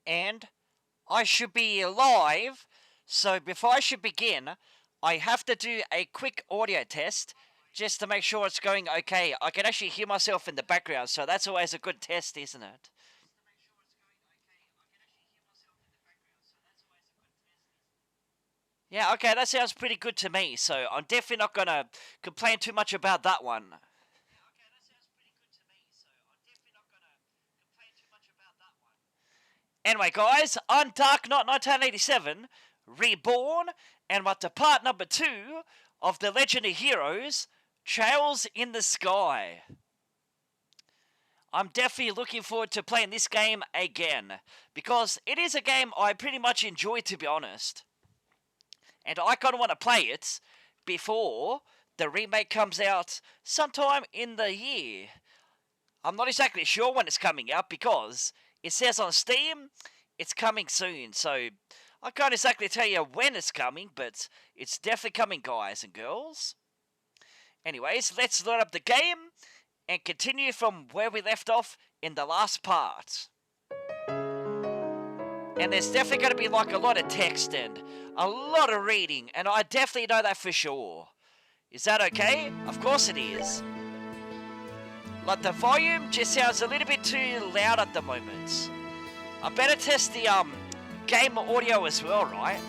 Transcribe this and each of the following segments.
And I should be live, so before I should begin, I have to do a quick audio test just to make sure it's going okay. I can actually hear myself in the background, so that's always a good test, isn't it? Yeah, okay, that sounds pretty good to me, so I'm definitely not gonna complain too much about that one. Anyway, guys, I'm Dark Knight 1987, Reborn, and we're to part number 2 of The Legend of Heroes, Trails in the Sky. I'm definitely looking forward to playing this game again, because it is a game I pretty much enjoy, to be honest. And I kind of want to play it before the remake comes out sometime in the year. I'm not exactly sure when it's coming out because it says on Steam it's coming soon, so I can't exactly tell you when it's coming, but it's definitely coming, guys and girls. Anyways, let's load up the game and continue from where we left off in the last part. And there's definitely going to be like a lot of text and a lot of reading, and I definitely know that for sure. Is that okay? Of course it is. Like the volume just sounds a little bit too loud at the moment. I better test the game audio as well, right?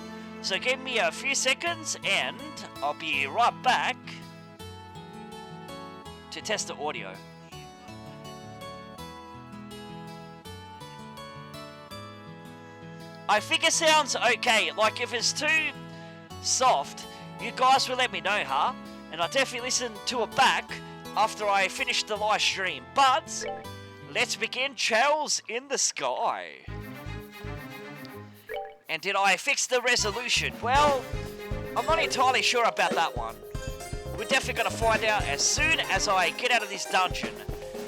So give me a few seconds and I'll be right back to test the audio. I think it sounds okay. Like if it's too soft, you guys will let me know, huh? And I'll definitely listen to it back after I finish the live stream. But let's begin Trails in the Sky. And did I fix the resolution? Well, I'm not entirely sure about that one. We're definitely going to find out as soon as I get out of this dungeon.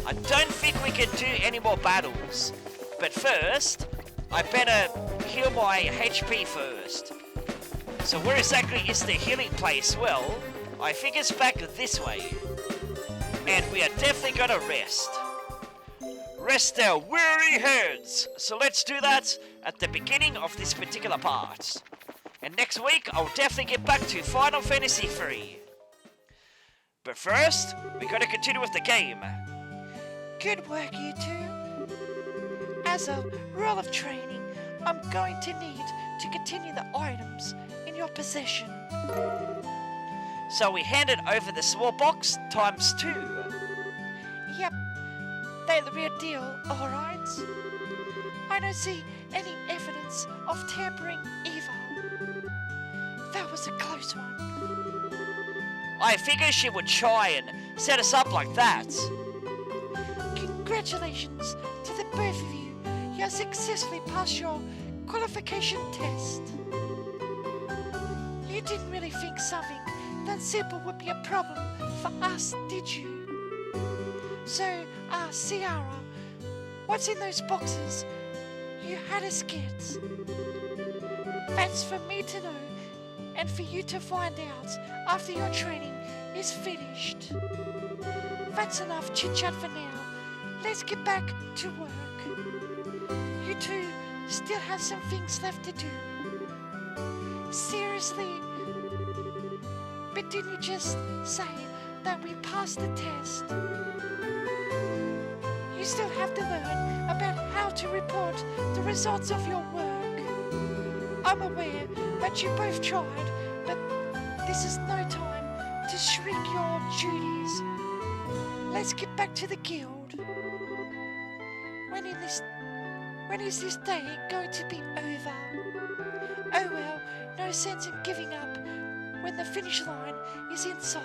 I don't think we can do any more battles. But first, I better heal my HP first. So where exactly is the healing place? Well, I think it's back this way. And we are definitely going to rest. Rest our weary heads. So let's do that at the beginning of this particular part. And next week, I'll definitely get back to Final Fantasy III. But first, we gotta continue with the game. Good work, you two. As a rule of training, I'm going to need to continue the items in your possession. So we handed over the small box times 2. Yep, they're the real deal, alright? I don't see any evidence of tampering either. That was a close one. I figured she would try and set us up like that. Congratulations to the both of you. You have successfully passed your qualification test. You didn't really think something that simple would be a problem for us, did you? So, Ciara, what's in those boxes you had us get? That's for me to know and for you to find out after your training is finished. That's enough chit-chat for now. Let's get back to work. You two still have some things left to do. Seriously? But didn't you just say that we passed the test? You still have to learn about how to report the results of your work. I'm aware that you both tried, but this is no time to shrink your duties. Let's get back to the guild. When is this day going to be over? Oh well, no sense in giving up when the finish line is in sight.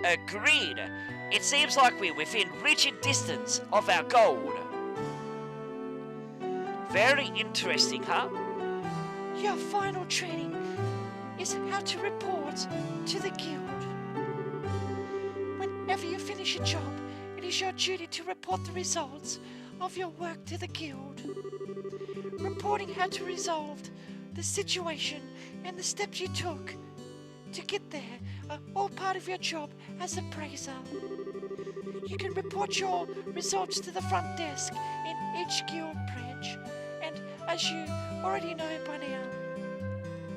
Agreed. It seems like we're within reaching distance of our goal. Very interesting, huh? Your final training is how to report to the guild. Whenever you finish a job, it is your duty to report the results of your work to the guild. Reporting how to resolve the situation and the steps you took to get there are all part of your job as a praiser. You can report your results to the front desk in each guild branch as you already know by now,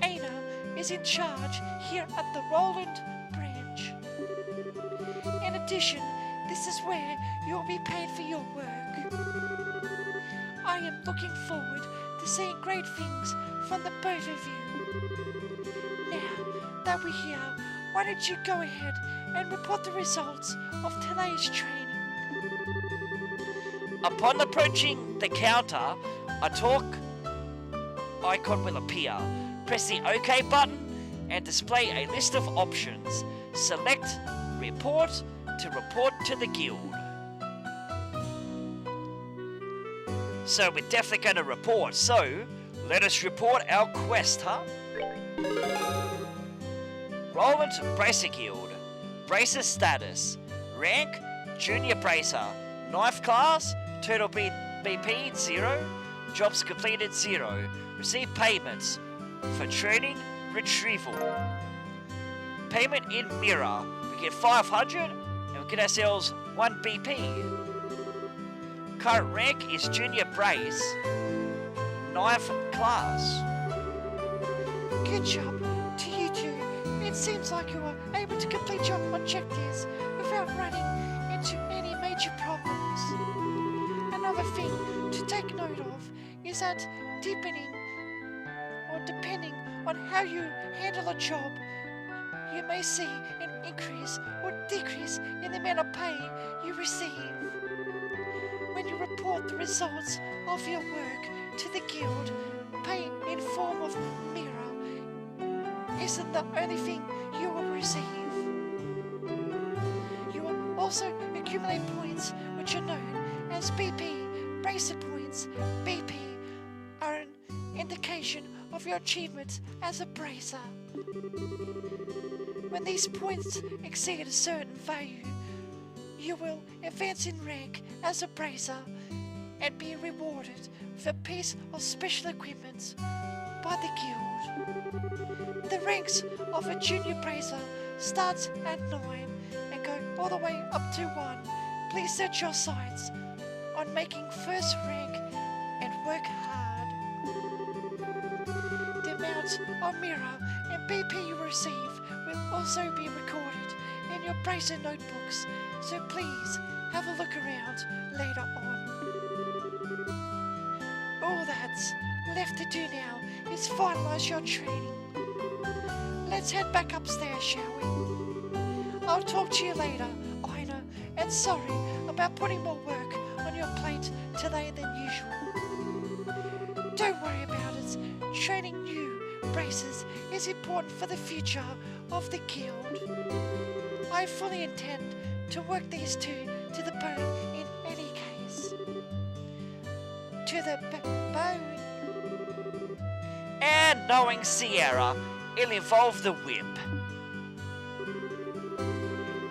Ana is in charge here at the Roland branch. In addition, this is where you'll be paid for your work. I am looking forward to seeing great things from the both of you. Now that we're here, why don't you go ahead and report the results of today's training? Upon approaching the counter, a talk icon will appear. Press the OK button and display a list of options. Select Report to report to the guild. So we're definitely going to report. So let us report our quest, huh? Roland Bracer Guild. Bracer status. Rank Junior Bracer. Knife class Total BP 0. Jobs completed 0. Receive payments for training retrieval. Payment in mirror. We get 500 and we get ourselves 1 BP. Current rank is Junior Brace. Knife class. Good job to you two. It seems like you were able to complete your objectives without running into any major problems. Another thing to take note of is that depending on how you handle a job, you may see an increase or decrease in the amount of pay you receive. When you report the results of your work to the guild, pay in form of mirror isn't the only thing you will receive. You will also accumulate points which are known as BP, Bracer points. BP are an indication of your achievements as a bracer. When these points exceed a certain value, you will advance in rank as a bracer and be rewarded with a piece of special equipment by the guild. The ranks of a junior bracer starts at 9 and go all the way up to 1. Please set your sights on making first rank and work hard. The amount of mirror and BP you receive will also be recorded in your bracer notebooks, so please have a look around later on. All that's left to do now is finalize your training. Let's head back upstairs, shall we? I'll talk to you later, Ina, and sorry about putting more work on your plate today than usual. Don't worry about it. Training new bracers is important for the future of the guild. I fully intend to work these two to the bone in any case. To the bone. And knowing Sierra, it'll involve the whip.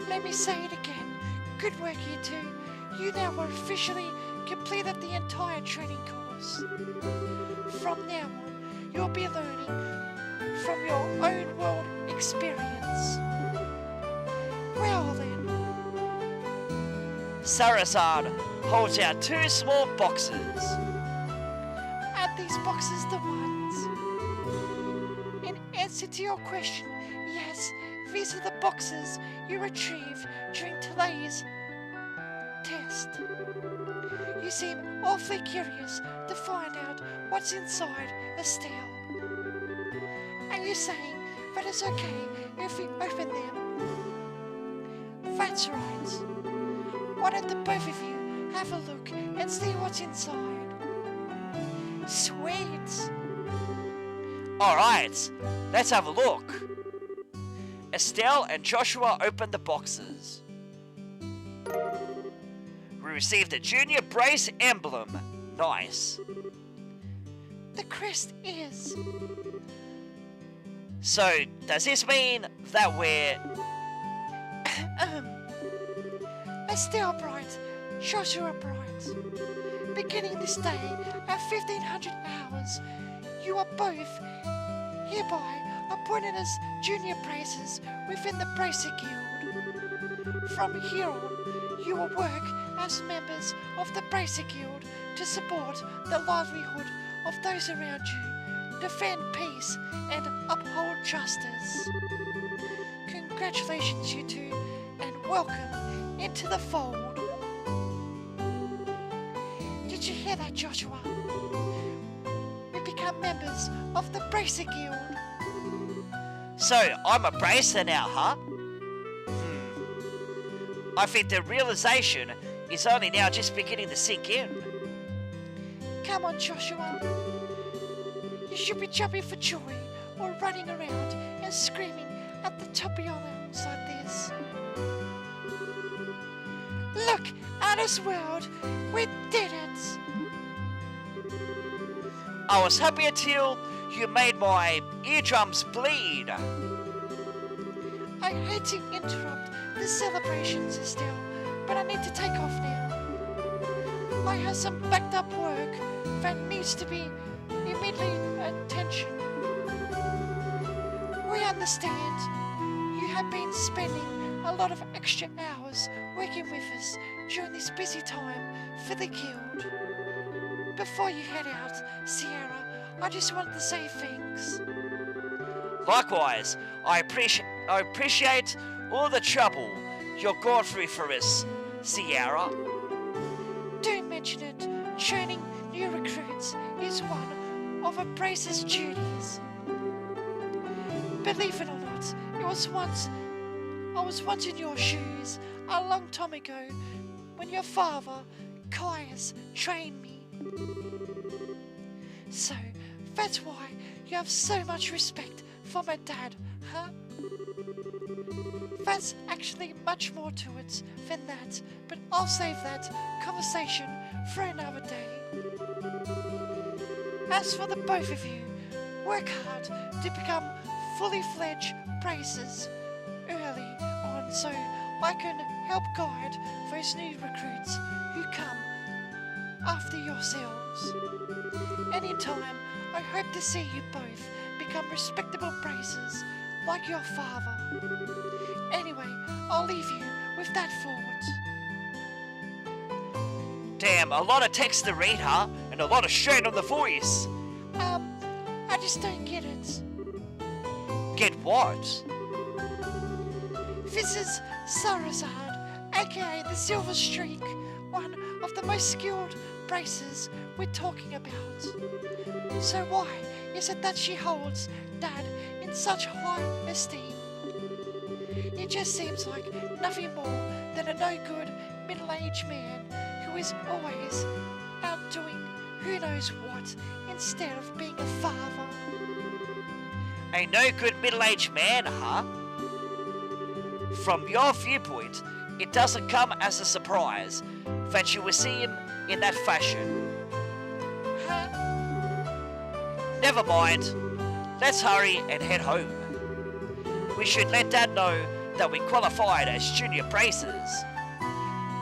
Let me say it again. Good work, you two. You now have officially completed the entire training course. From now on, you'll be learning from your own world experience. Well then. Sarazan holds out 2 small boxes. Are these boxes the ones? In answer to your question, yes, these are the boxes you retrieved during today's test. You seem awfully curious to find out what's inside Estelle. Are you saying that it's okay if we open them? That's right. Why don't the both of you have a look and see what's inside? Sweet. Alright, let's have a look. Estelle and Joshua opened the boxes. We received a Junior Brace emblem. Nice. The crest is. So, does this mean that we're... Estelle Bright, Joshua Bright. Beginning this day at 1500 hours, you are both hereby appointed as junior bracers within the Bracer Guild. From here on, you will work as members of the Bracer Guild to support the livelihood of those around you, defend peace, and uphold justice. Congratulations, you two, and welcome into the fold. Did you hear that, Joshua? We become members of the Bracer Guild. So, I'm a bracer now, huh? I think the realization is only now just beginning to sink in. Come on, Joshua. You should be jumping for joy or running around and screaming at the top of your lungs like this. Look at us, world. We did it. I was happy until you made my eardrums bleed. I hate to interrupt the celebrations, Estelle, but I need to take off now. I have some backed up work that needs to be immediately attention. We understand you have been spending a lot of extra hours working with us during this busy time for the guild. Before you head out, Sierra, I just wanted to say thanks. Likewise, I appreciate all the trouble you've gone through for us, Sierra. Don't mention it. Training new recruits is one of a bracer's duties. Believe it or not, I was once in your shoes a long time ago when your father, Caius, trained me. So, that's why you have so much respect for my dad, huh? That's actually much more to it than that, but I'll save that conversation for another day. As for the both of you, work hard to become fully fledged bracers early on so I can help guide those new recruits who come after yourselves. Anytime, I hope to see you both become respectable bracers like your father. Anyway, I'll leave you with that thought. Damn, a lot of text to read, huh? And a lot of strain on the voice. I just don't get it. Get what? This is Sarazard, aka the Silver Streak, one of the most skilled bracers we're talking about. So why is it that she holds Dad in such high esteem? It just seems like nothing more than a no-good middle-aged man who is always out doing who knows what instead of being a father. A no-good middle-aged man, huh? From your viewpoint, it doesn't come as a surprise that you will see him in that fashion. Huh? Never mind. Let's hurry and head home. We should let Dad know that we qualified as junior bracers.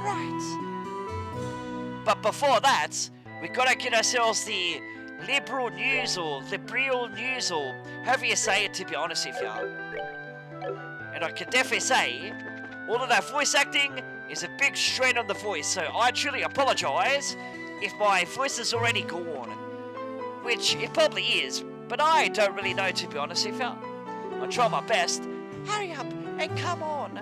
Right. But before that, we gotta get ourselves the liberal news or however you say it, to be honest with you. And I can definitely say, all of that voice acting is a big strain on the voice, so I truly apologise if my voice is already gone. Which it probably is, but I don't really know, to be honest with you. I'll try my best. Hurry up and come on.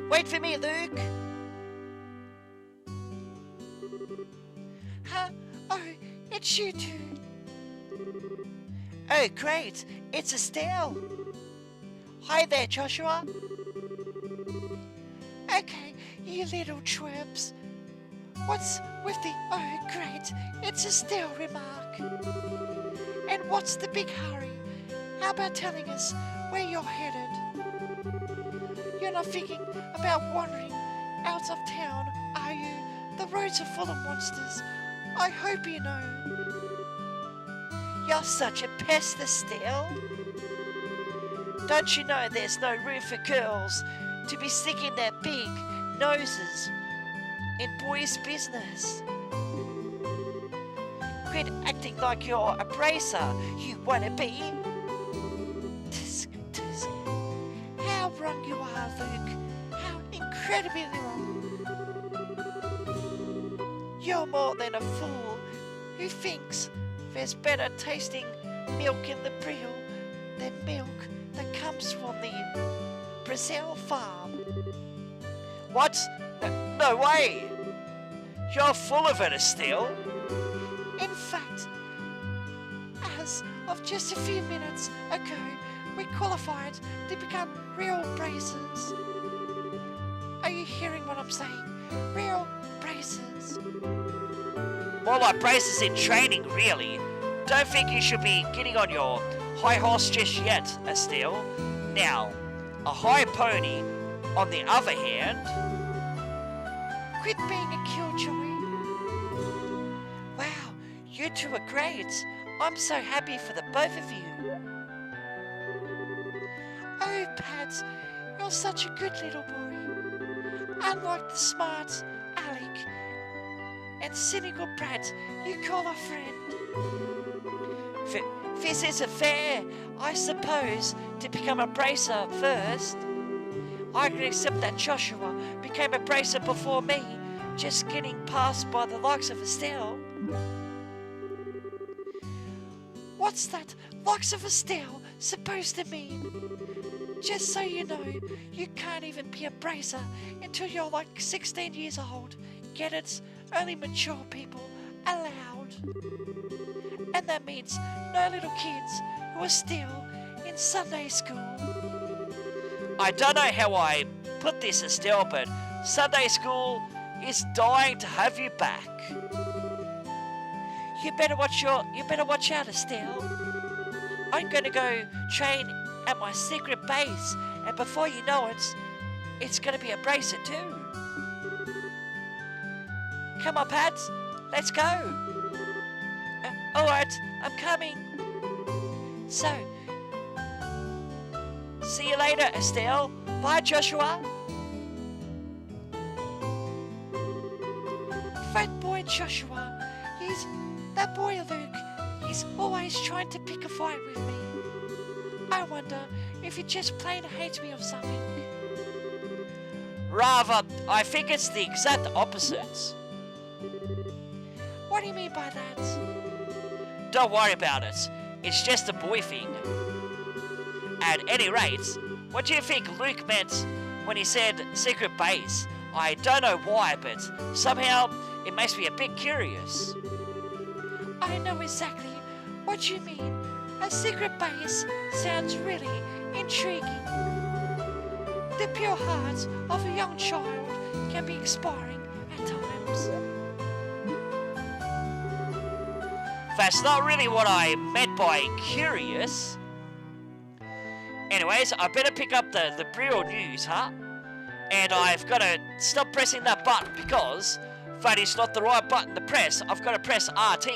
Wait for me, Luke. Huh? Oh, it's you two. Oh, great. It's Estelle. Hi there, Joshua. Okay, you little twerps. What's with the oh great, it's Estelle remark? And what's the big hurry? How about telling us where you're headed? You're not thinking about wandering out of town, are you? The roads are full of monsters. I hope you know. You're such a pest, Estelle. Don't you know there's no room for girls to be sticking their big noses in boys' business? Quit acting like you're a bracer, you wannabe. Tisk, tisk. How wrong you are, Luke. How incredibly wrong. You're more than a fool who thinks there's better tasting milk in the Brill than milk that comes from the Brazil farm. What? No way! You're full of it, Estelle. In fact, as of just a few minutes ago, we qualified to become real bracers. Are you hearing what I'm saying? Real bracers. More like braces in training, really. Don't think you should be getting on your high horse just yet, Estelle. Now, a high pony, on the other hand... Quit being a killjoy. Wow, you two are great. I'm so happy for the both of you. Oh, Pat, you're such a good little boy. Unlike the smart Alec and cynical Brad you call a friend. This isn't fair, I suppose, to become a bracer first. I can accept that Joshua became a bracer before me, just getting passed by the likes of Estelle. What's that likes of Estelle supposed to mean? Just so you know, you can't even be a bracer until you're like 16 years old. Get it? Only mature people allowed. And that means no little kids who are still in Sunday school. I don't know how I put this, Estelle, but Sunday school is dying to have you back. You better watch out, Estelle. I'm gonna go train at my secret base, and before you know it, it's gonna be a bracer too. Come on, Pat, let's go. Alright, I'm coming. So, see you later, Estelle. Bye, Joshua. Fat boy Joshua, that boy Luke, he's always trying to pick a fight with me. I wonder if he just plain hates me or something. Rather, I think it's the exact opposite. What do you mean by that? Don't worry about it. It's just a boy thing. At any rate, what do you think Luke meant when he said secret base? I don't know why, but somehow it makes me a bit curious. I know exactly what you mean. A secret base sounds really intriguing. The pure heart of a young child can be inspiring at times. That's not really what I meant by curious. Anyways, I better pick up the Brill News, huh? And I've got to stop pressing that button because that is not the right button to press. I've got to press RT,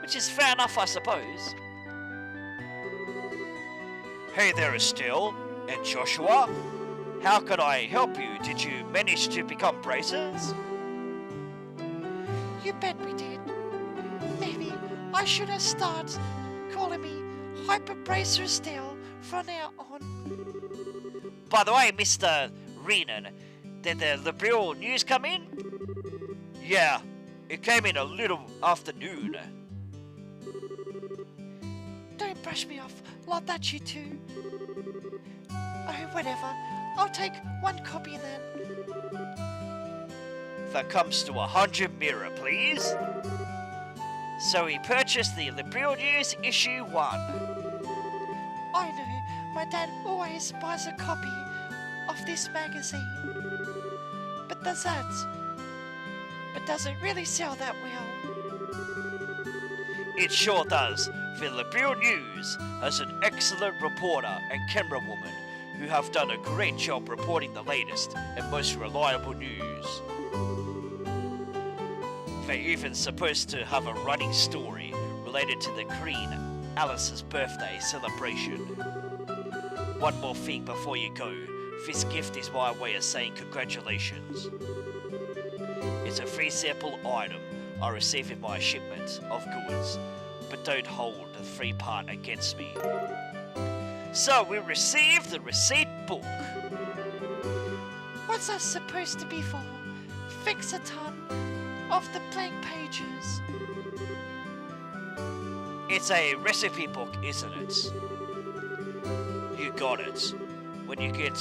which is fair enough, I suppose. Hey there, Estelle and Joshua. How can I help you? Did you manage to become bracers? You bet we did. Maybe I should have started calling me Hyper Bracer Estelle from now on. By the way, Mr. Renan, did the Brill News come in? Yeah, it came in a little afternoon. Don't brush me off like that, you two. Oh, whatever. I'll take one copy then. That comes to 100 mirror, please. So we purchased the Brill News issue 1. I know, my dad always buys a copy of this magazine. But does it really sell that well? It sure does. The Brill News has an excellent reporter and camerawoman who have done a great job reporting the latest and most reliable news. They're even supposed to have a running story related to the Queen Alice's birthday celebration. One more thing before you go. This gift is my way of saying congratulations. It's a free sample item I received in my shipment of goods, but don't hold the free part against me. So we received the receipt book. What's that supposed to be for? Fix-a-ton? of the blank pages? It's a recipe book, isn't it? You got it. When you get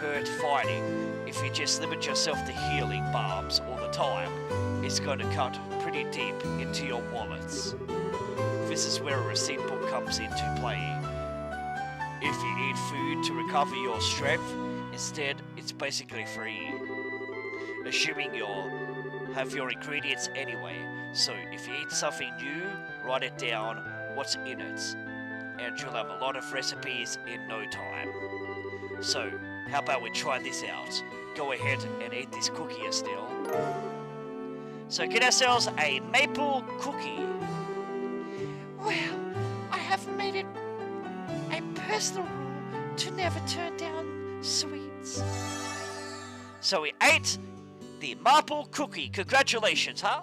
hurt fighting, if you just limit yourself to healing balms all the time, it's going to cut pretty deep into your wallets. This is where a receipt book comes into play. If you eat food to recover your strength, instead it's basically free. Assuming you have your ingredients anyway, so if you eat something new, write it down, what's in it, and you'll have a lot of recipes in no time. So, how about we try this out? Go ahead and eat this cookie, Estelle. So get ourselves a maple cookie. Well, I have made it a personal rule to never turn down sweets. So we ate the maple cookie. Congratulations, huh?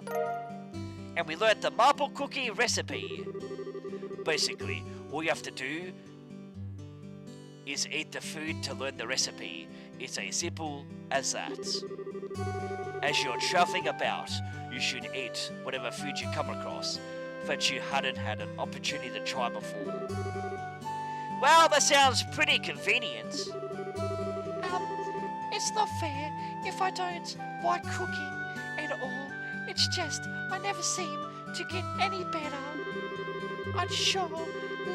And we learned the maple cookie recipe. Basically, all you have to do is eat the food to learn the recipe. It's as simple as that. As you're traveling about, you should eat whatever food you come across that you hadn't had an opportunity to try before. Well, that sounds pretty convenient. It's not fair if I don't like cooking at all. It's just I never seem to get any better. I'd sure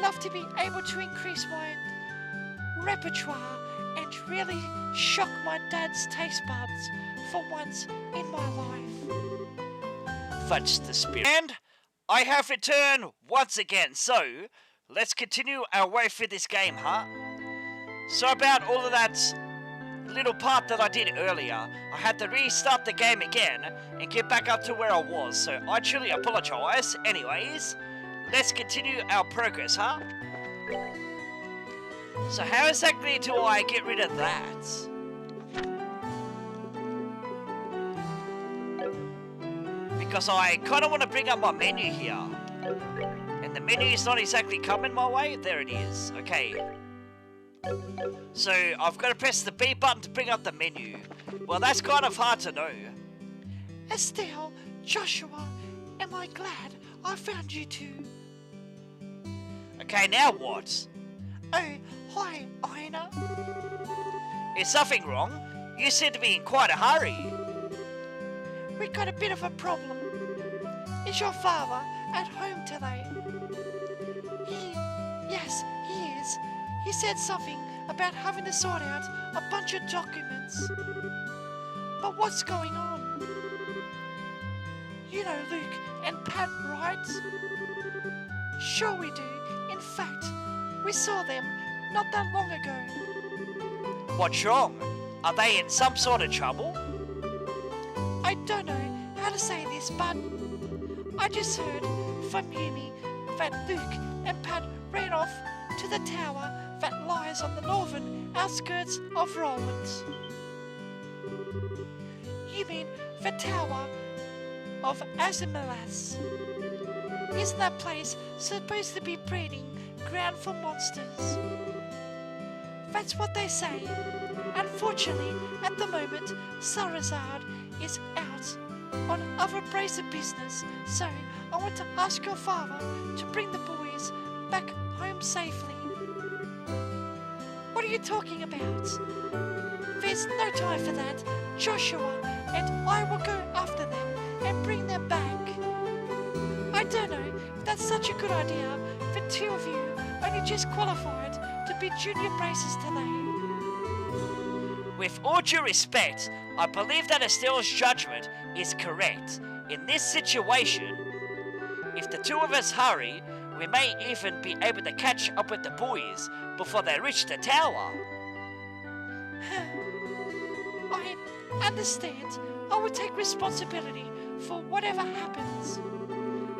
love to be able to increase my repertoire and really shock my dad's taste buds for once in my life. That's the spirit. And I have returned once again, so let's continue our way through this game, huh? So about all of that little part that I did earlier, I had to restart the game again and get back up to where I was, so I truly apologise. Anyways, let's continue our progress, huh? So how exactly do I get rid of that? Because I kind of want to bring up my menu here. And the menu is not exactly coming my way. There it is. Okay. So I've got to press the B button to bring up the menu. Well, that's kind of hard to know. Estelle, Joshua, am I glad I found you two? Okay, now what? Oh, hi, Ina. Is something wrong? You seem to be in quite a hurry. We got a bit of a problem. Is your father at home today? Yes, he is. He said something about having to sort out a bunch of documents. But what's going on? You know Luke and Pat, right? Sure we do. In fact, we saw them not that long ago. What's wrong? Are they in some sort of trouble? I don't know how to say this, but I just heard from Yumi that Luke and Pat ran off to the tower that lies on the northern outskirts of Roland. You mean the tower of Azimilas? Isn't that place supposed to be breeding ground for monsters? That's what they say. Unfortunately, at the moment, Sarazard is out on other bracer business, so I want to ask your father to bring the boys back home safely. What are you talking about? There's no time for that. Joshua and I will go after them and bring them back. I don't know if that's such a good idea. The two of you only just qualified to be junior bracers today. With all due respect, I believe that Estelle's judgment is correct. In this situation, if the two of us hurry, we may even be able to catch up with the boys before they reach the tower. I understand. I will take responsibility for whatever happens.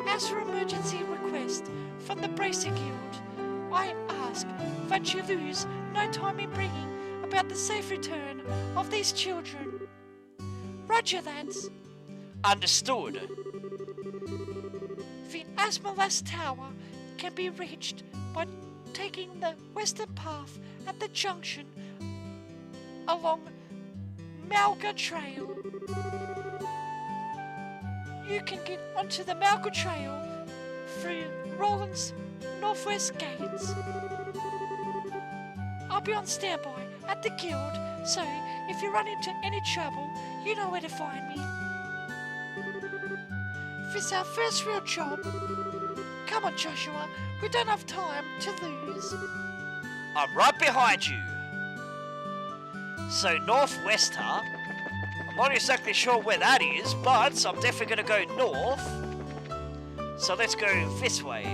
As for emergency request from the Bracer Guild, I ask that you lose no time in bringing about the safe return of these children. Roger that. Understood. The Azimilas Tower can be reached by taking the western path at the junction along Malga Trail. you can get onto the Malka Trail through Roland's northwest gates. I'll be on standby at the guild, so if you run into any trouble, you know where to find me. This is our first real job. Come on, Joshua, we don't have time to lose. I'm right behind you. So northwest, huh? I'm not exactly sure where that is, but I'm definitely going to go north. So let's go this way.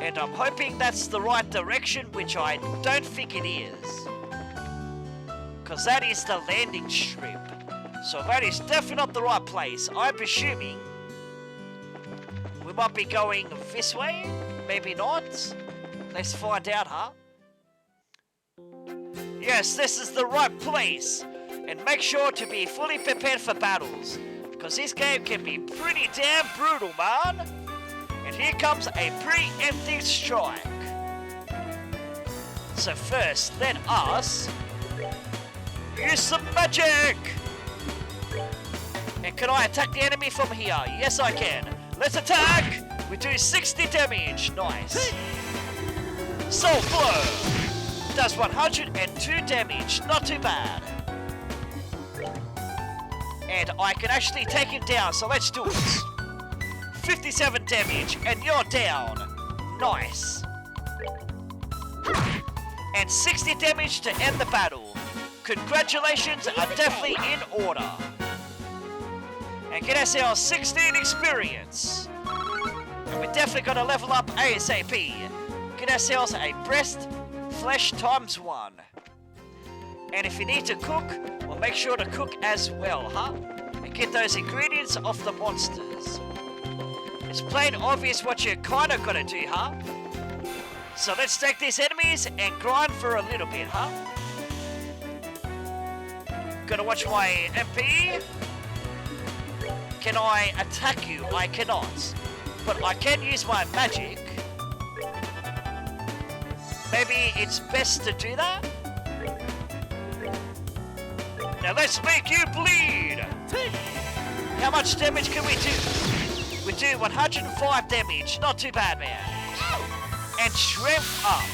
And I'm hoping that's the right direction, which I don't think it is. Because that is the landing strip. So that is definitely not the right place. I'm presuming we might be going this way. Maybe not. Let's find out, huh? Yes, this is the right place. And make sure to be fully prepared for battles. Because this game can be pretty damn brutal, man. And here comes a preemptive strike. So first, let us use some magic. And can I attack the enemy from here? Yes, I can. Let's attack. We do 60 damage. Nice. Soul Blow does 102 damage. Not too bad. And I can actually take him down, so let's do it. 57 damage, and you're down. Nice. And 60 damage to end the battle. Congratulations are definitely in order. And get ourselves 16 experience. And we're definitely going to level up ASAP. Get ourselves a breast flesh ×1. And if you need to cook, well, make sure to cook as well, huh? And get those ingredients off the monsters. It's plain obvious what you're kind of gonna do, huh? So let's take these enemies and grind for a little bit, huh? Gonna watch my MP. Can I attack you? I cannot. But I can use my magic. Maybe it's best to do that? Now let's make you bleed! How much damage can we do? We do 105 damage, not too bad, man. And strength up.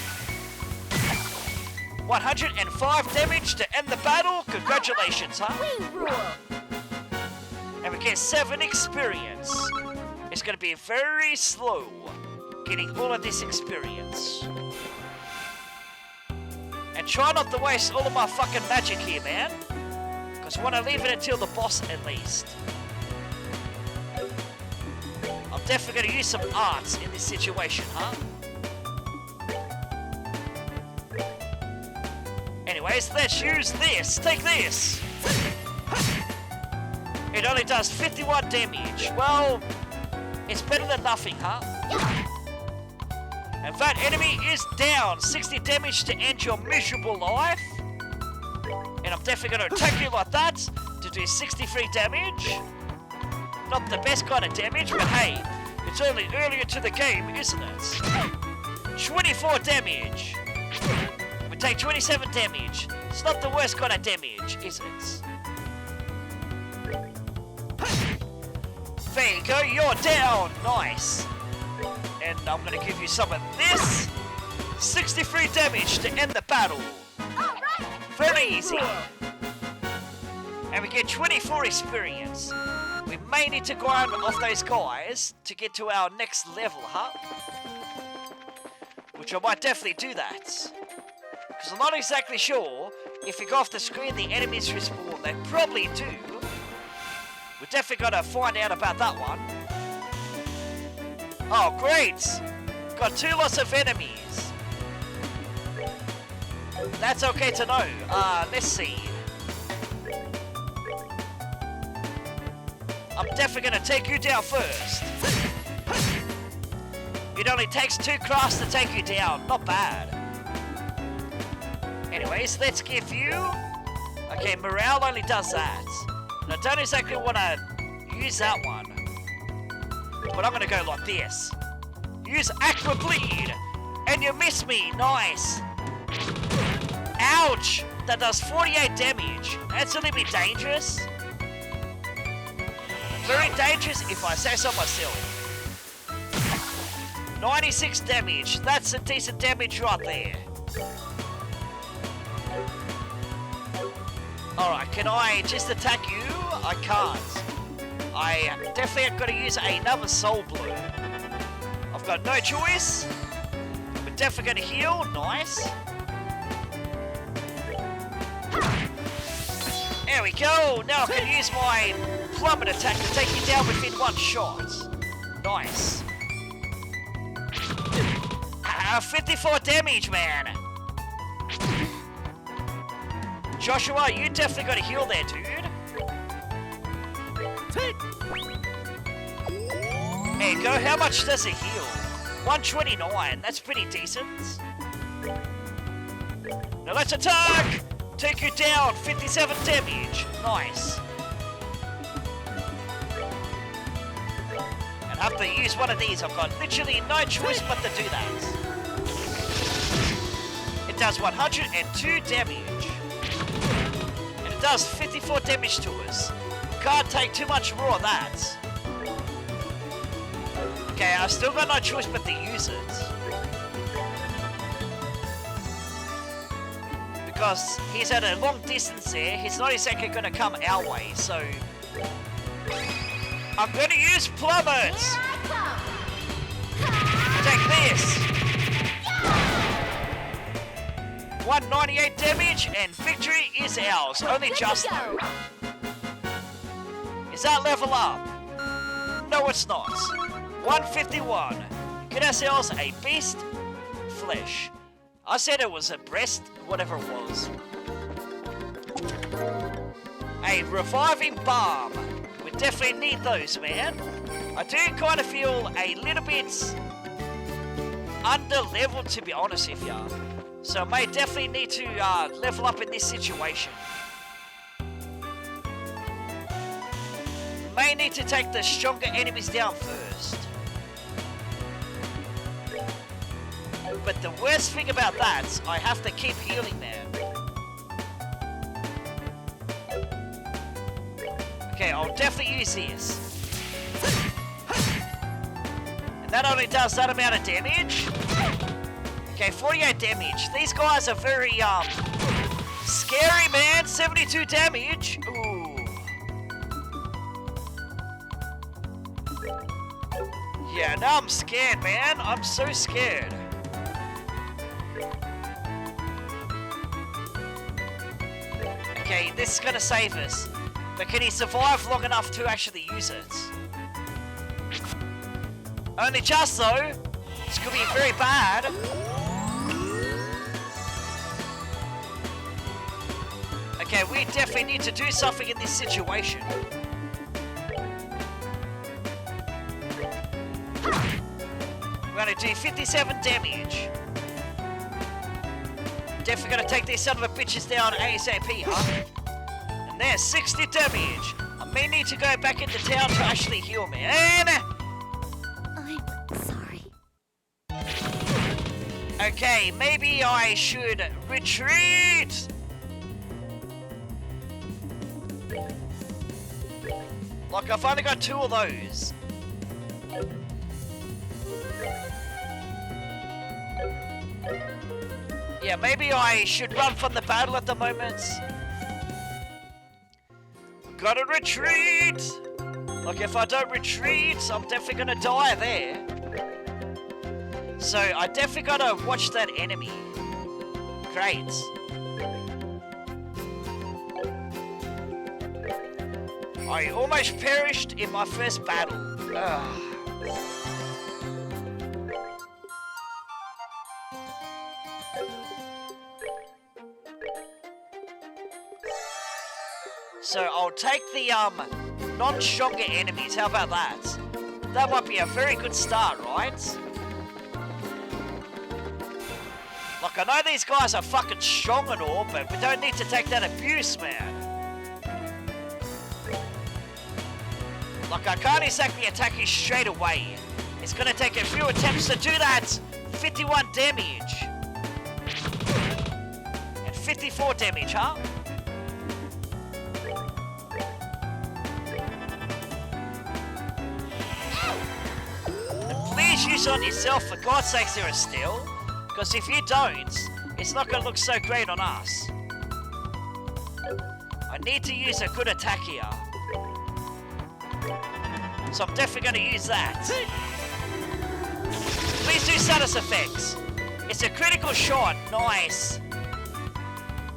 105 damage to end the battle, congratulations, huh? And we get 7 experience. It's gonna be very slow getting all of this experience. And try not to waste all of my fucking magic here, man. Because I want to leave it until the boss at least. I'm definitely going to use some arts in this situation, huh? Anyways, let's use this. Take this. It only does 51 damage. Well, it's better than nothing, huh? And that enemy is down. 60 damage to end your miserable life. And I'm definitely going to attack you like that to do 63 damage. Not the best kind of damage, but hey, it's only early into the game, isn't it? 24 damage. We take 27 damage. It's not the worst kind of damage, is it? There you go, you're down. Nice. And I'm going to give you some of this. 63 damage to end the battle. Very easy. And we get 24 experience. We may need to grind off those guys to get to our next level, huh? Which I might definitely do that. Because I'm not exactly sure if you go off the screen the enemies respawn. They probably do. We're definitely going to find out about that one. Oh, great! Got 2 lots of enemies. That's okay to know. Let's see. I'm definitely going to take you down first. It only takes 2 crafts to take you down. Not bad. Anyways, let's give you... Okay, morale only does that. And I don't exactly want to use that one. But I'm going to go like this. Use Aqua Bleed. And you miss me. Nice. Ouch. That does 48 damage. That's a little bit dangerous. very dangerous if I say so myself. 96 damage. That's a decent damage right there. Alright, can I just attack you? I can't. I definitely have got to use another soul blow. I've got no choice. We're definitely going to heal. Nice. There we go. Now I can use my plummet attack to take you down within one shot. Nice. 54 damage, man. Joshua, you definitely got to heal there, dude. There you go. How much does it heal? 129. That's pretty decent. Now let's attack! Take you down. 57 damage. Nice. And I have to use one of these. I've got literally no choice but to do that. It does 102 damage. And it does 54 damage to us. Can't take too much more of that. Okay, I've still got no choice but to use it. Because he's at a long distance there, he's not exactly going to come our way, so... I'm going to use plummet! Take this! 198 damage and victory is ours, only just though. Is that level up? No, it's not. 151. Get ourselves a beast flesh. I said it was a breast, whatever it was. A reviving balm. We definitely need those, man. I do kind of feel a little bit under leveled, to be honest with ya. So I may definitely need to level up in this situation. May need to take the stronger enemies down first. But the worst thing about that, I have to keep healing, man. Okay, I'll definitely use this. And that only does that amount of damage. Okay, 48 damage. These guys are very, scary, man. 72 damage. Ooh. Yeah, now I'm scared, man. I'm so scared. Okay, this is gonna save us. But can he survive long enough to actually use it? Only just though. This could be very bad. Okay, we definitely need to do something in this situation. We're gonna do 57 damage. Definitely gonna take these son of a bitches down ASAP, huh? And there's 60 damage. I may need to go back into town to actually heal me. And... I'm sorry. okay, maybe I should retreat. Like, I've only got 2 of those. Yeah, maybe I should run from the battle at the moment. Gotta retreat! Like, if I don't retreat, I'm definitely gonna die there. So, I definitely gotta watch that enemy. Great. I almost perished in my first battle. Ugh. So I'll take the non-stronger enemies. How about that? That might be a very good start, right? Like, I know these guys are fucking strong and all, but we don't need to take that abuse, man. Like, I can't exactly attack you straight away. It's gonna take a few attempts to do that. 51 damage. And 54 damage, huh? Just use it on yourself, for God's sakes there, Estelle. Because if you don't, it's not going to look so great on us. I need to use a good attack here. So I'm definitely going to use that. Please do status effects. It's a critical shot. Nice.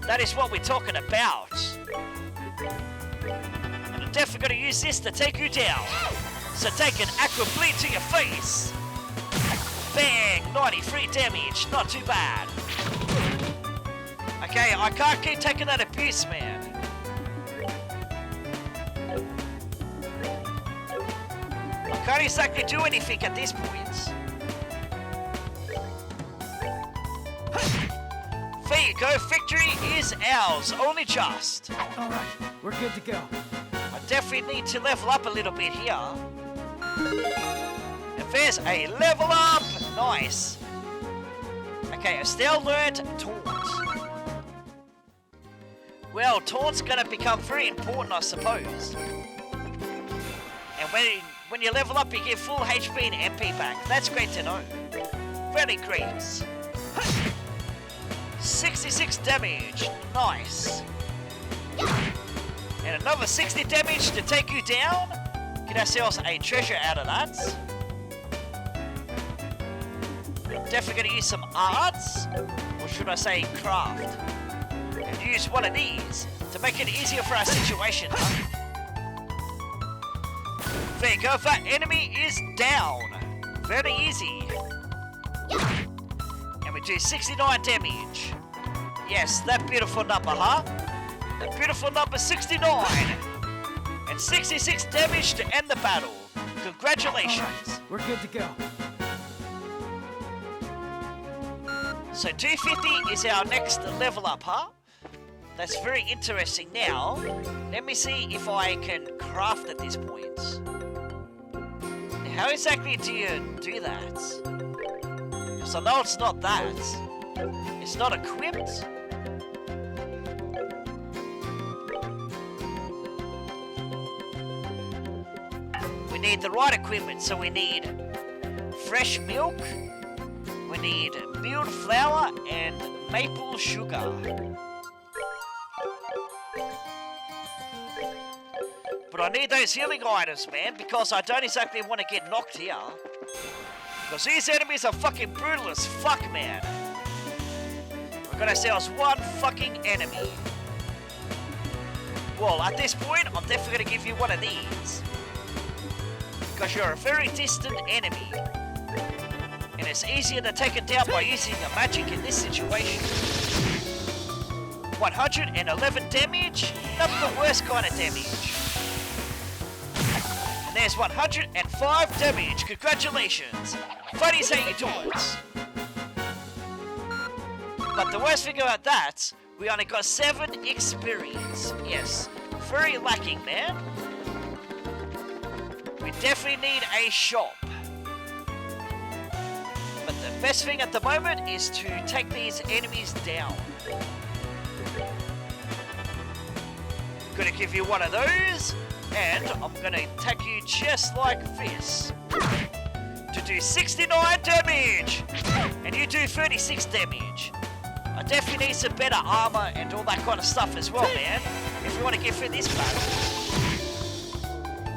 That is what we're talking about. And I'm definitely going to use this to take you down. So take an aqua bleed to your face. Bang! 93 damage. Not too bad. Okay, I can't keep taking that abuse, man. I can't exactly do anything at this point. There you go, victory is ours, only just. Alright, we're good to go. I definitely need to level up a little bit here. And there's a level up! Nice. Okay, Estelle learned Taunt. Well, Taunt's gonna become very important, I suppose. And when you level up, you get full HP and MP back. That's great to know. Very great. 66 damage. Nice. And another 60 damage to take you down. Get ourselves a treasure out of that. Definitely going to use some arts. Or should I say craft. And use one of these to make it easier for our situation. There you go. That enemy is down. Very easy. And we do 69 damage. Yes, that beautiful number, huh? That beautiful number 69. And 66 damage to end the battle. Congratulations. Alright, we're good to go. So 250 is our next level up, huh? That's very interesting. Now, let me see if I can craft at this point. How exactly do you do that? Because I know it's not that. It's not equipped. We need the right equipment, so we need fresh milk, we need milled flour and maple sugar. But I need those healing items, man, because I don't exactly want to get knocked here. Because these enemies are fucking brutal as fuck, man. We've got ourselves one fucking enemy. Well, at this point, I'm definitely going to give you one of these. Because you're a very distant enemy. And it's easier to take it down by using a magic in this situation. 111 damage? Not the worst kind of damage. And there's 105 damage. Congratulations. Funny's how you do it. But the worst thing about that, we only got 7 experience. Yes, very lacking, man. We definitely need a shop. But the best thing at the moment is to take these enemies down. I'm gonna give you one of those, and I'm gonna attack you just like this. To do 69 damage! And you do 36 damage. I definitely need some better armor and all that kind of stuff as well, man, if we want to get through this battle.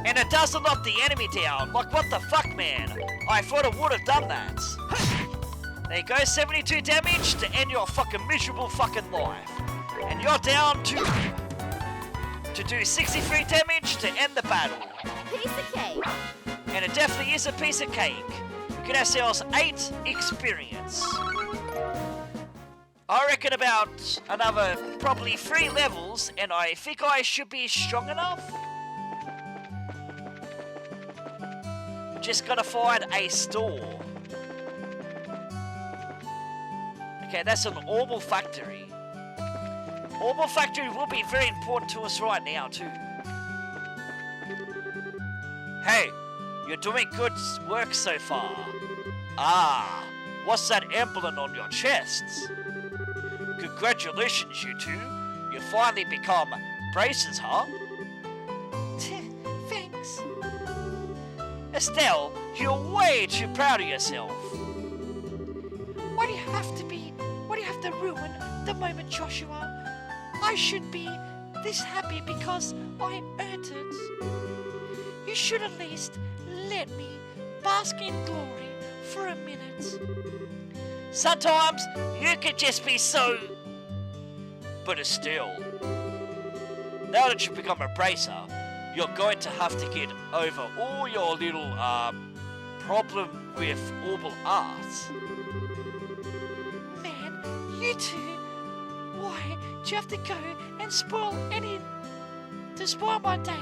And it doesn't knock the enemy down. Like, what the fuck, man? I thought it would have done that. There you go, 72 damage to end your fucking miserable fucking life. And you're down to do 63 damage to end the battle. Piece of cake. And it definitely is a piece of cake. We get ourselves 8 experience. I reckon about another probably 3 levels, and I think I should be strong enough. Just gotta find a store. Okay, that's an Orbital Factory. Orbital Factory will be very important to us right now, too. Hey, you're doing good work so far. Ah, what's that emblem on your chests? Congratulations, you two. You finally become braces, huh? Thanks. Estelle, You're way too proud of yourself. Why do you have to be? Why do you have to ruin the moment, Joshua? I should be this happy because I earned it. You should at least let me bask in glory for a minute. Sometimes you can just be so... But still, now that you've become a bracer, you're going to have to get over all your little problem with orbal art. Man, you two, why do you have to go and spoil my day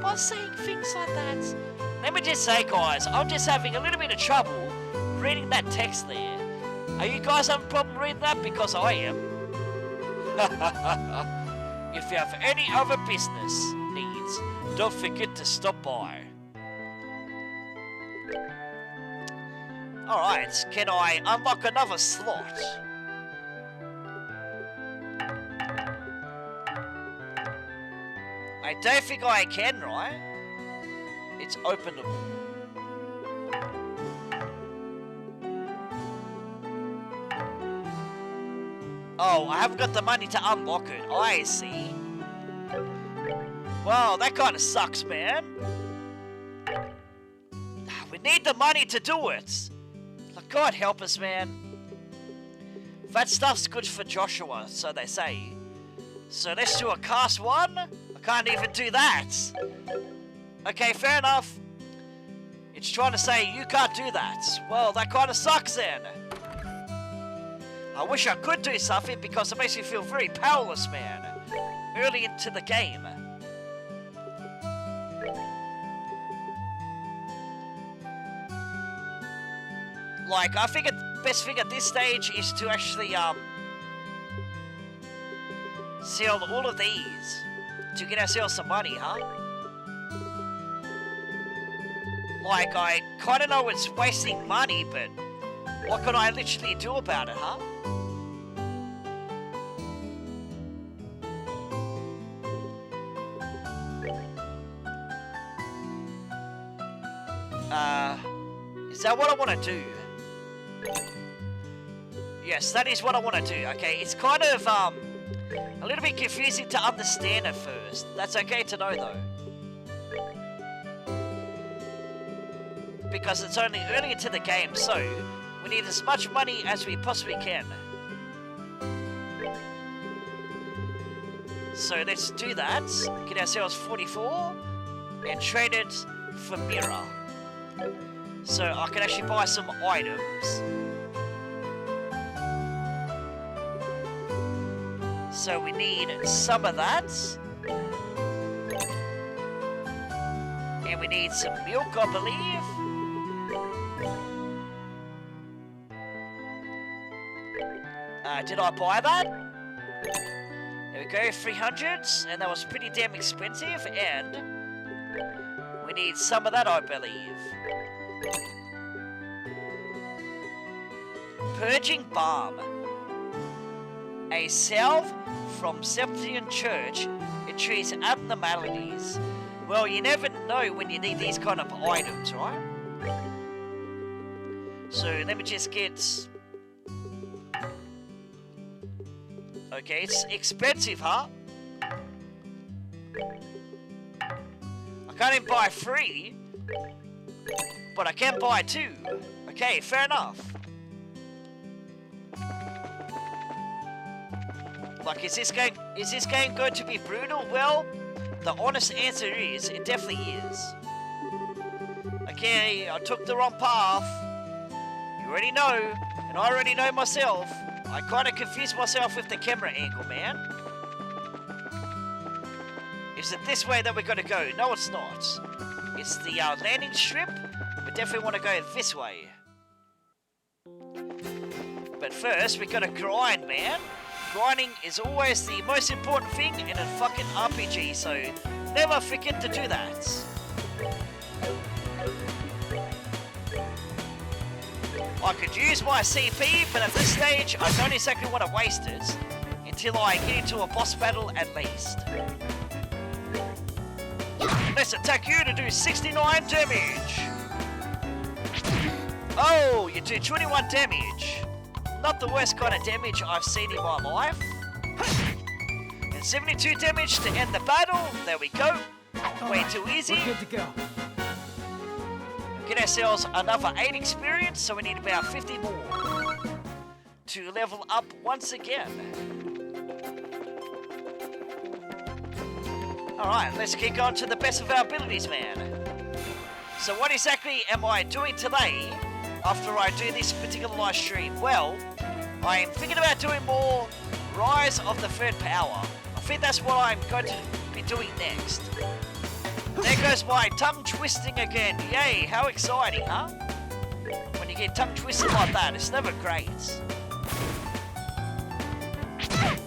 by saying things like that? Let me just say, guys, I'm just having a little bit of trouble reading that text there. Are you guys having a problem reading that? Because I am. If you have any other business needs, don't forget to stop by. Alright, can I unlock another slot? I don't think I can, right? It's openable. Oh, I haven't got the money to unlock it. I see. Well, that kind of sucks, man. We need the money to do it. Like, God help us, man. That stuff's good for Joshua, so they say. So let's do a cast 1. I can't even do that. Okay, fair enough. It's trying to say you can't do that. Well, that kind of sucks then. I wish I could do something because it makes me feel very powerless, man. Early into the game. Like, I think the best thing at this stage is to actually, sell all of these to get ourselves some money, huh? Like, I kind of know it's wasting money, but what can I literally do about it, huh? Is that what I want to do? Yes, that is what I want to do, okay? It's kind of, a little bit confusing to understand at first. That's okay to know, though. Because it's only early into the game, so we need as much money as we possibly can. So let's do that. Get ourselves 44 and trade it for mirror. So I can actually buy some items. So we need some of that. And we need some milk, I believe. Did I buy that? There we go, 300s, and that was pretty damn expensive, and we need some of that, I believe. Purging Balm. A salve from Septian Church. It treats abnormalities. Well, you never know when you need these kind of items, right? So let me just get... Okay, it's expensive, huh? I can't even buy 3, but I can buy 2. Okay, fair enough. Like, is this game going to be brutal? Well, the honest answer is, it definitely is. Okay, I took the wrong path. You already know, and I already know myself. I kind of confused myself with the camera angle, man. Is it this way that we're going to go? No, it's not. It's the landing strip. We definitely want to go this way. But first, we got to grind, man. Grinding is always the most important thing in a fucking RPG, so never forget to do that. I could use my CP, but at this stage, I don't exactly want to waste it until I get into a boss battle at least. Let's attack you to do 69 damage. Oh, you do 21 damage. Not the worst kind of damage I've seen in my life. And 72 damage to end the battle. There we go. Way too easy. We're good to go. Get ourselves another 8 experience, so we need about 50 more to level up once again. Alright, let's kick on to the best of our abilities, man. So what exactly am I doing today after I do this particular live stream? Well, I am thinking about doing more Rise of the Third Power. I think that's what I'm going to be doing next. There goes my tongue twisting again. Yay, how exciting, huh? When you get tongue twisted like that, it's never great.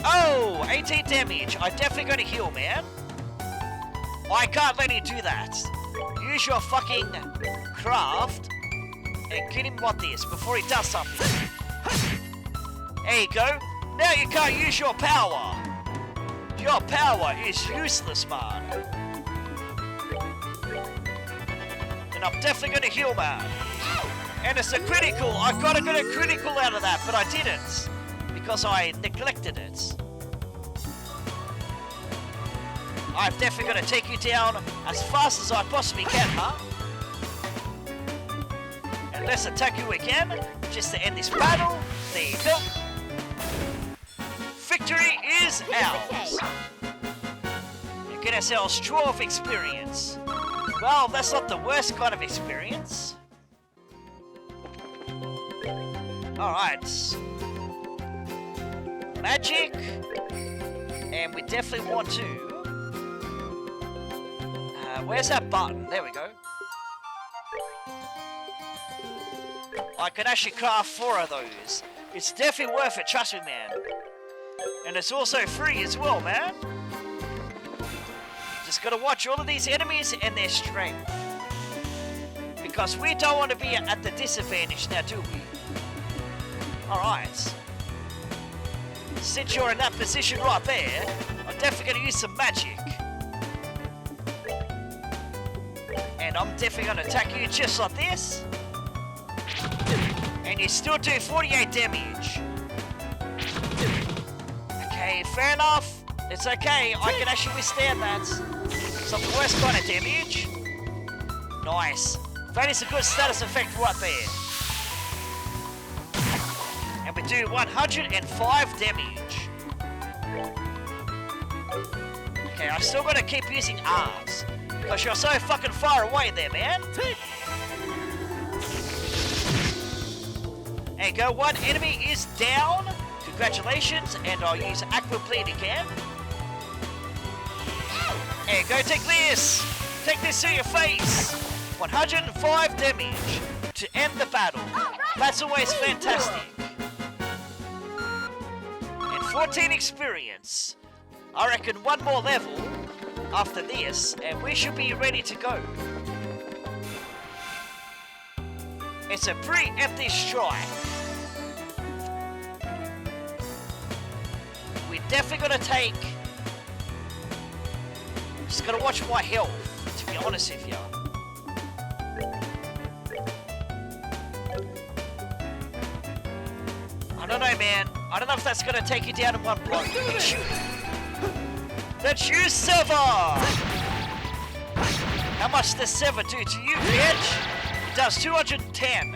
Oh, 18 damage. I'm definitely going to heal, man. I can't let you do that. Use your fucking craft and get him like this before he does something. There you go. Now you can't use your power. Your power is useless, man. And I'm definitely going to heal, man. And it's a critical. I got to get a critical out of that, but I didn't. Because I neglected it. I'm definitely going to take you down as fast as I possibly can, huh? And let's attack you again, just to end this battle. There you go. Victory is ours. And get ourselves 12 experience. Well, that's not the worst kind of experience. Alright. Magic. And we definitely want to... where's that button? There we go. I can actually craft 4 of those. It's definitely worth it, trust me, man. And it's also free as well, man. Just gotta watch all of these enemies and their strength. Because we don't want to be at the disadvantage now, do we? Alright. Since you're in that position right there, I'm definitely gonna use some magic. And I'm definitely going to attack you just like this. And you still do 48 damage. Okay, fair enough. It's okay. I can actually withstand that. It's not the worst kind of damage. Nice. That is a good status effect right there. And we do 105 damage. Okay, I still got to keep using arms. Because you're so fucking far away there, man. There you go, one enemy is down. Congratulations, and I'll use Aqua Bleed again. There you go, take this. Take this to your face. 105 damage to end the battle. That's always fantastic. And 14 experience. I reckon one more level after this, and we should be ready to go. It's a preemptive strike. We're definitely gonna take... Just gotta watch my health, to be honest with you. I don't know, man. I don't know if that's gonna take you down in one blow. Let's use Sever! How much does Sever do to you, bitch? It does 210.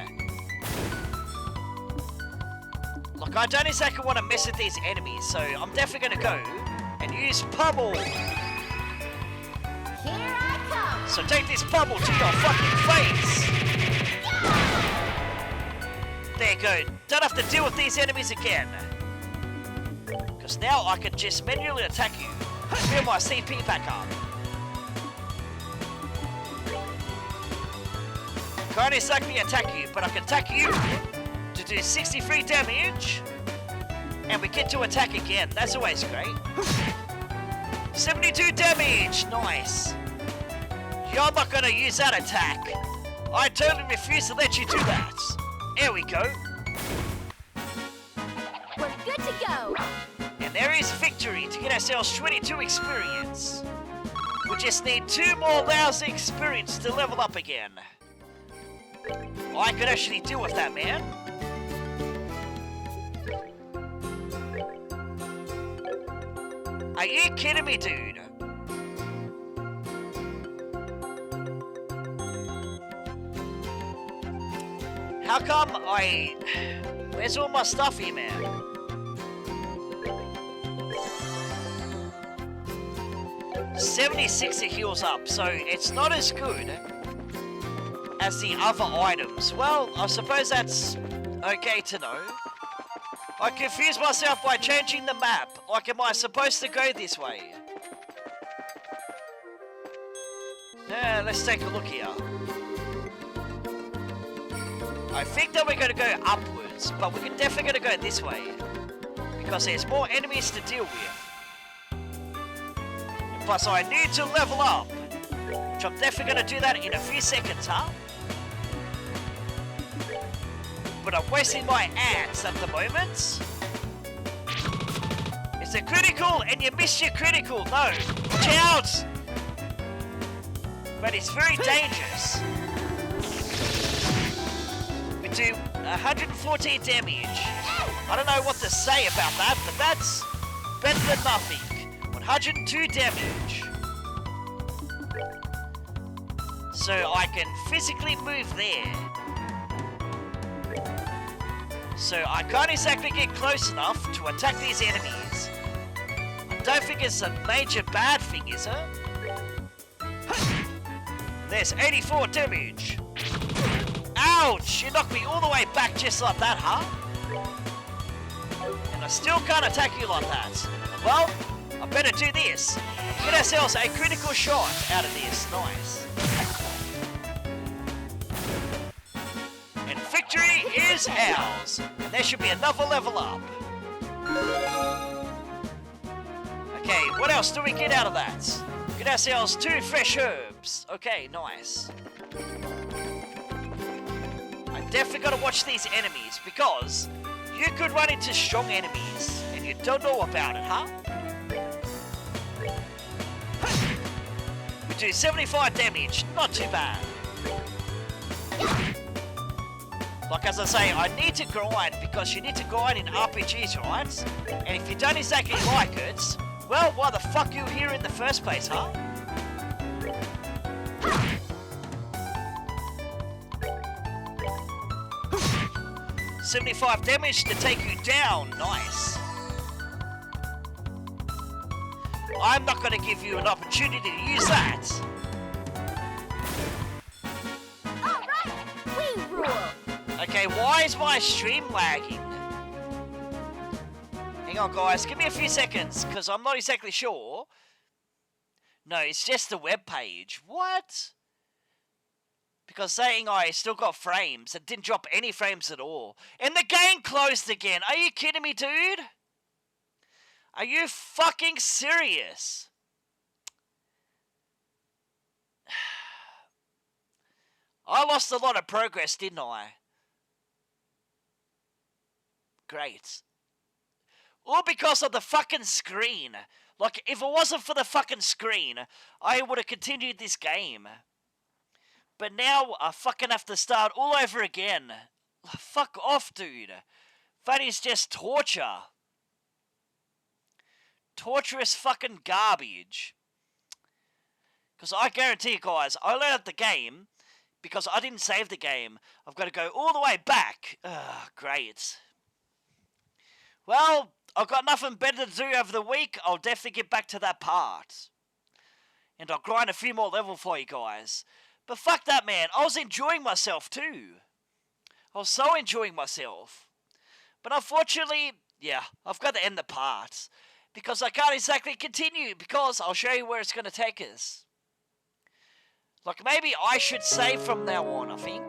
Look, I don't exactly want to mess with these enemies, so I'm definitely going to go and use Pummel. Here I come. So take this Pummel to your fucking face. There you go. Don't have to deal with these enemies again. Because now I can just manually attack you. Fill my CP back up. Can't exactly attack you, but I can attack you to do 63 damage. And we get to attack again. That's always great. 72 damage. Nice. You're not going to use that attack. I totally refuse to let you do that. There we go. We're good to go. And there is victory to get ourselves 22 experience. We just need 2 more lousy experience to level up again. I could actually deal with that, man. Are you kidding me, dude? How come where's all my stuff here, man? $76 it heals up, so it's not as good as the other items. Well, I suppose that's okay to know. I confused myself by changing the map. Like, am I supposed to go this way? Yeah, let's take a look here. I think that we're going to go upwards, but we're definitely going to go this way. Because there's more enemies to deal with. And plus, I need to level up. Which I'm definitely going to do that in a few seconds, huh? But I'm wasting my ads at the moment. It's a critical and you missed your critical. No, watch out! But it's very dangerous. We do 114 damage. I don't know what to say about that, but that's better than nothing. 102 damage. So I can physically move there. So I can't exactly get close enough to attack these enemies. I don't think it's a major bad thing, is it? There's 84 damage. Ouch! You knocked me all the way back just like that, huh? And I still can't attack you like that. Well, I better do this. Get ourselves a critical shot out of this. Nice. Victory is ours. And there should be another level up. Okay, what else do we get out of that? Get ourselves 2 fresh herbs. Okay, nice. I definitely gotta watch these enemies because you could run into strong enemies and you don't know about it, huh? We do 75 damage, not too bad. Like as I say, I need to grind because you need to grind in RPGs, right? And if you don't exactly like it, well, why the fuck are you here in the first place, huh? $75 damage to take you down, nice. I'm not going to give you an opportunity to use that. Okay, why is my stream lagging? Hang on, guys. Give me a few seconds, because I'm not exactly sure. No, it's just the web page. What? Because saying I still got frames. It didn't drop any frames at all. And the game closed again. Are you kidding me, dude? Are you fucking serious? I lost a lot of progress, didn't I? Great. All because of the fucking screen. Like, if it wasn't for the fucking screen, I would have continued this game. But now, I fucking have to start all over again. Fuck off, dude. That is just torture. Torturous fucking garbage. Because I guarantee you guys, I learned the game because I didn't save the game. I've got to go all the way back. Ugh, great. Well, I've got nothing better to do over the week. I'll definitely get back to that part. And I'll grind a few more levels for you guys. But fuck that, man. I was enjoying myself too. I was so enjoying myself. But unfortunately, yeah, I've got to end the part. Because I can't exactly continue. Because I'll show you where it's going to take us. Like, maybe I should save from now on, I think.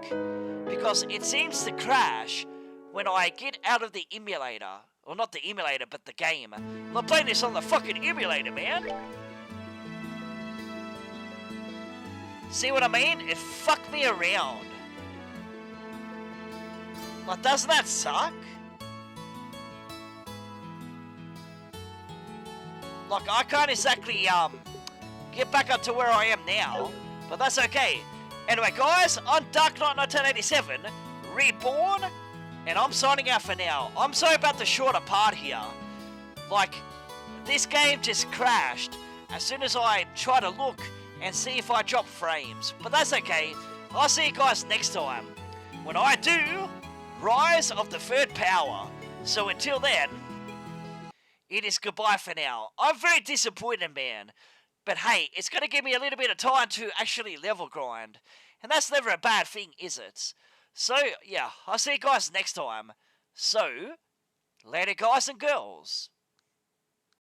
Because it seems to crash when I get out of the emulator. Well, not the emulator, but the game. I'm not playing this on the fucking emulator, man. See what I mean? It fucked me around. Like, doesn't that suck? Like, I can't exactly, get back up to where I am now. But that's okay. Anyway, guys, I'm Dark Knight 1987, Reborn, and I'm signing out for now. I'm sorry about the shorter part here. Like, this game just crashed as soon as I try to look and see if I drop frames. But that's okay. I'll see you guys next time when I do Rise of the Third Power. So until then, it is goodbye for now. I'm very disappointed, man. But hey, it's going to give me a little bit of time to actually level grind. And that's never a bad thing, is it? So, yeah, I'll see you guys next time. So, later guys and girls.